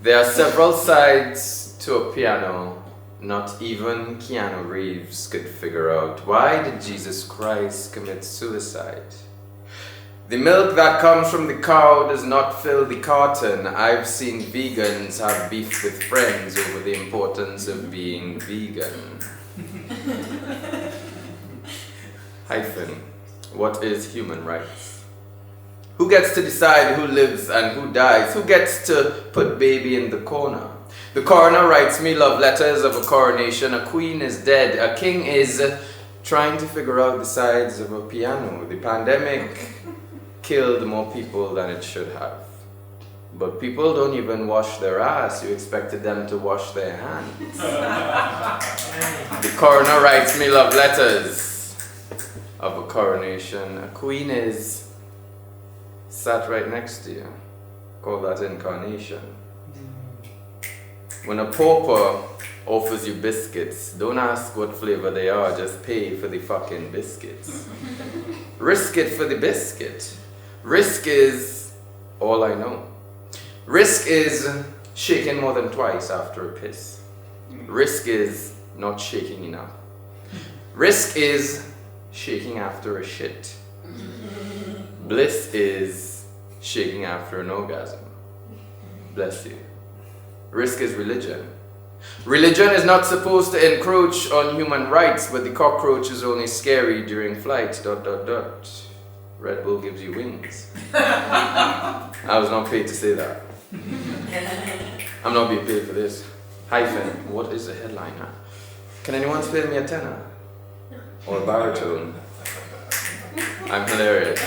There are several sides to a piano. Not even Keanu Reeves could figure out why did Jesus Christ commit suicide. The milk that comes from the cow does not fill the carton. I've seen vegans have beef with friends over the importance of being vegan. Hyphen. What is human rights? Who gets to decide who lives and who dies? Who gets to put baby in the corner? The coroner writes me love letters of a coronation. A queen is dead. A king is trying to figure out the sides of a piano. The pandemic killed more people than it should have. But people don't even wash their ass. You expected them to wash their hands. The coroner writes me love letters of a coronation. A queen is sat right next to you. Call that incarnation. When a pauper offers you biscuits, don't ask what flavor they are, just pay for the fucking biscuits. Risk it for the biscuit. Risk is all I know. Risk is shaking more than twice after a piss. Risk is not shaking enough. Risk is shaking after a shit. Bliss is shaking after an orgasm. Bless you. Risk is religion. Religion is not supposed to encroach on human rights, but the cockroach is only scary during flight. ... Red Bull gives you wings. I was not paid to say that. I'm not being paid for this. Hyphen. What is the headline? Can anyone spare me a tenor? Or a baritone? I'm hilarious.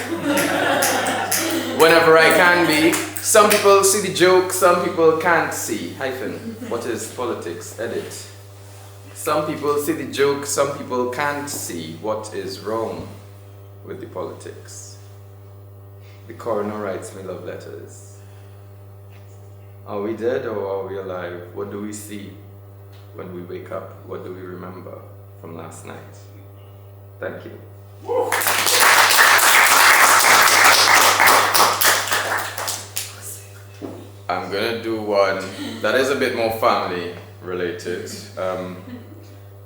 Whenever I can be. Some people see the joke, some people can't see. Hyphen. What is politics? Edit. Some people see the joke, some people can't see what is wrong with the politics. The coroner writes me love letters. Are we dead or are we alive? What do we see when we wake up? What do we remember from last night? Thank you. I'm gonna do one that is a bit more family related.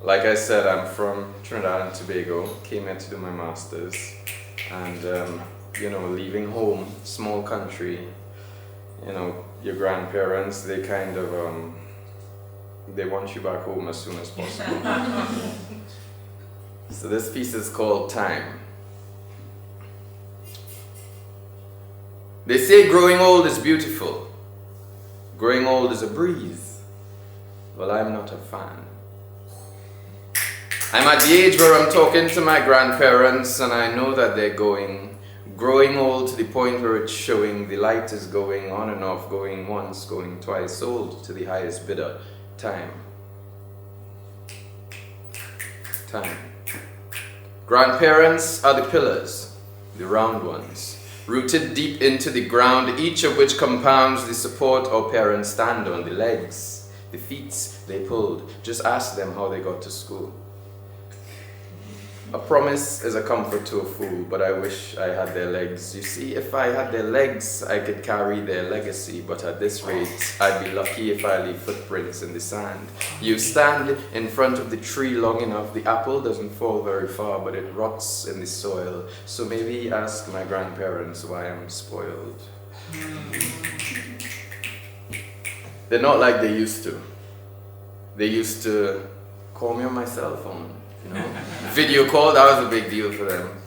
Like I said, I'm from Trinidad and Tobago, came here to do my master's, and you know, leaving home, small country, you know, your grandparents, they kind of, they want you back home as soon as possible. So this piece is called Time. They say growing old is beautiful. Growing old is a breeze. Well, I'm not a fan. I'm at the age where I'm talking to my grandparents and I know that they're growing old to the point where it's showing the light is going on and off, going once, going twice, old to the highest bidder. Time. Time. Grandparents are the pillars, the round ones, rooted deep into the ground, each of which compounds the support our parents stand on, the legs, the feet they pulled. Just ask them how they got to school. A promise is a comfort to a fool, but I wish I had their legs. You see, if I had their legs, I could carry their legacy, but at this rate, I'd be lucky if I leave footprints in the sand. You stand in front of the tree long enough, the apple doesn't fall very far, but it rots in the soil. So maybe ask my grandparents why I'm spoiled. They're not like they used to. They used to call me on my cell phone. You know, video call, that was a big deal for them.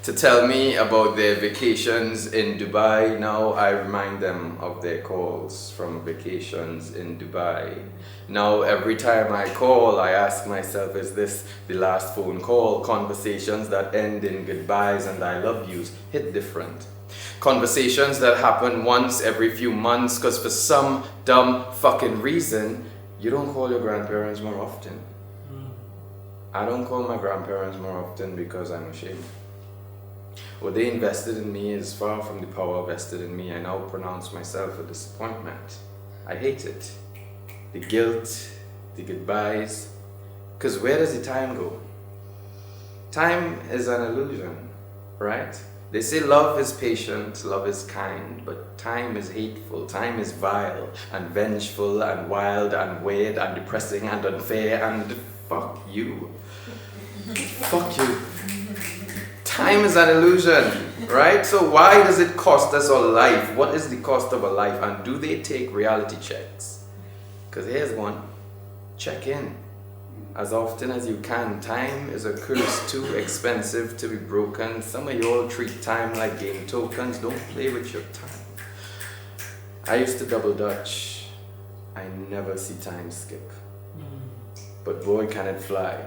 To tell me about their vacations in Dubai, now I remind them of their calls from vacations in Dubai. Now every time I call, I ask myself, is this the last phone call? Conversations that end in goodbyes and I love yous hit different. Conversations that happen once every few months, because for some dumb fucking reason, you don't call your grandparents more often. I don't call my grandparents more often because I'm ashamed. What they invested in me is far from the power vested in me. I now pronounce myself a disappointment. I hate it. The guilt, the goodbyes. Because where does the time go? Time is an illusion, right? They say love is patient, love is kind, but time is hateful, time is vile and vengeful and wild and weird and depressing and unfair and fuck you. Fuck you. Time is an illusion, right? So why does it cost us our life? What is the cost of a life? And do they take reality checks? Because here's one. Check in as often as you can. Time is a curse too expensive to be broken. Some of you all treat time like game tokens. Don't play with your time. I used to double dutch. I never see time skip. But boy, can it fly.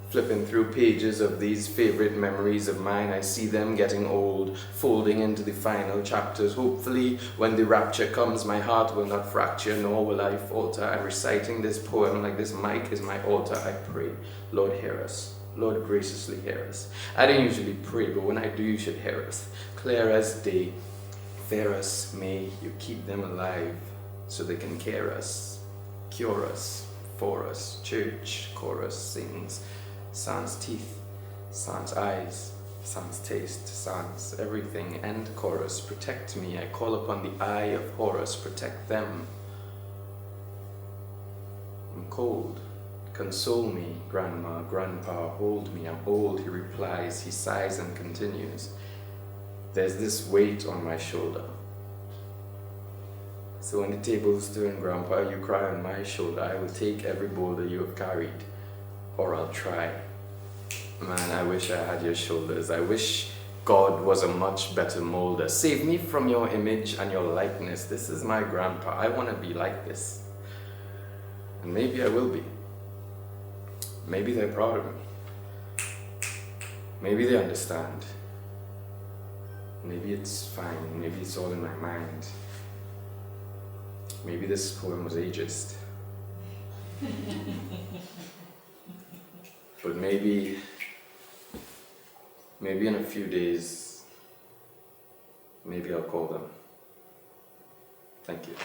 Flipping through pages of these favorite memories of mine, I see them getting old, folding into the final chapters. Hopefully, when the rapture comes, my heart will not fracture, nor will I falter. I'm reciting this poem like this mic is my altar. I pray, Lord, hear us. Lord, graciously hear us. I don't usually pray, but when I do, you should hear us. Clear as day, fair us, may you keep them alive so they can care us, cure us, for us. Church chorus sings. Sans teeth, sans eyes, sans taste, sans everything. End chorus, protect me. I call upon the eye of Horus, protect them. I'm cold. Console me, grandma, grandpa, hold me. I'm old, he replies. He sighs and continues. There's this weight on my shoulder. So when the tables turn, grandpa, you cry on my shoulder. I will take every boulder you have carried. Or I'll try. Man, I wish I had your shoulders. I wish God was a much better molder. Save me from your image and your likeness. This is my grandpa. I want to be like this. And maybe I will be. Maybe they're proud of me. Maybe they understand. Maybe it's fine. Maybe it's all in my mind. Maybe this poem was ageist. But maybe in a few days, maybe I'll call them. Thank you.